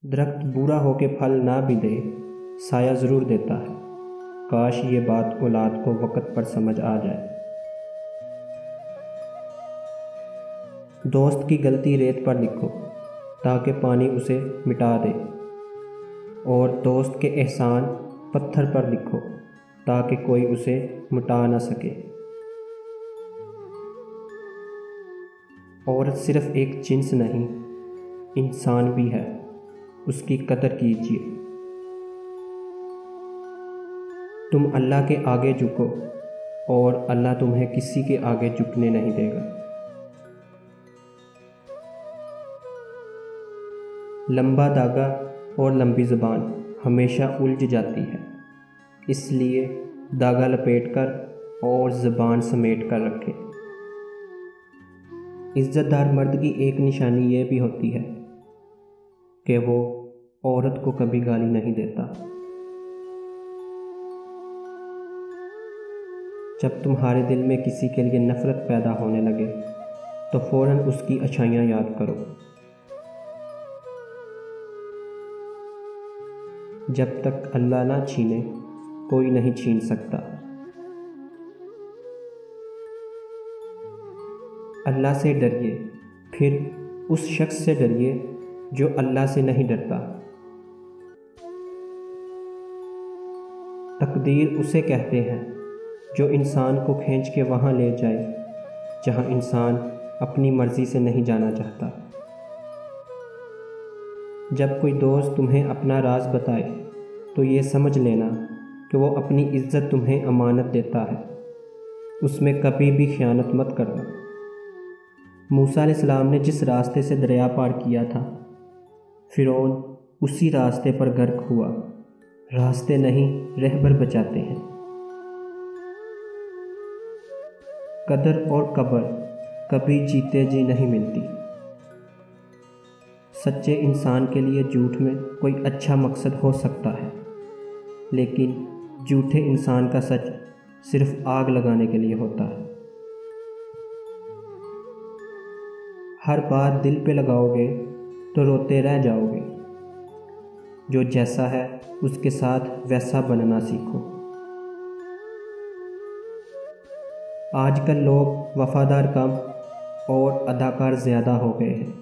درخت بوڑھا ہو کے پھل نہ بھی دے، سایہ ضرور دیتا ہے۔ کاش یہ بات اولاد کو وقت پر سمجھ آ جائے۔ دوست کی غلطی ریت پر لکھو تاکہ پانی اسے مٹا دے، اور دوست کے احسان پتھر پر لکھو تاکہ کوئی اسے مٹا نہ سکے۔ عورت صرف ایک جنس نہیں، انسان بھی ہے، اس کی قدر کیجیے۔ تم اللہ کے آگے جھکو اور اللہ تمہیں کسی کے آگے جھکنے نہیں دے گا۔ لمبا دھاگا اور لمبی زبان ہمیشہ الجھ جاتی ہے، اس لیے دھاگا لپیٹ کر اور زبان سمیٹ کر رکھیں۔ عزت دار مرد کی ایک نشانی یہ بھی ہوتی ہے کہ وہ عورت کو کبھی گالی نہیں دیتا۔ جب تمہارے دل میں کسی کے لیے نفرت پیدا ہونے لگے تو فوراً اس کی اچھائیاں یاد کرو۔ جب تک اللہ نہ چھینے کوئی نہیں چھین سکتا۔ اللہ سے ڈریے، پھر اس شخص سے ڈریے جو اللہ سے نہیں ڈرتا۔ تقدیر اسے کہتے ہیں جو انسان کو کھینچ کے وہاں لے جائے جہاں انسان اپنی مرضی سے نہیں جانا چاہتا۔ جب کوئی دوست تمہیں اپنا راز بتائے تو یہ سمجھ لینا کہ وہ اپنی عزت تمہیں امانت دیتا ہے، اس میں کبھی بھی خیانت مت کرنا۔ موسیٰ علیہ السلام نے جس راستے سے دریا پار کیا تھا، فرعون اسی راستے پر غرق ہوا۔ راستے نہیں، رہبر بچاتے ہیں۔ قدر اور قبر کبھی جیتے جی نہیں ملتی۔ سچے انسان کے لیے جھوٹ میں کوئی اچھا مقصد ہو سکتا ہے، لیکن جھوٹے انسان کا سچ صرف آگ لگانے کے لیے ہوتا ہے۔ ہر بات دل پہ لگاؤ گے تو روتے رہ جاؤ گے۔ جو جیسا ہے اس کے ساتھ ویسا بننا سیکھو۔ آج کل لوگ وفادار کم اور اداکار زیادہ ہو گئے ہیں۔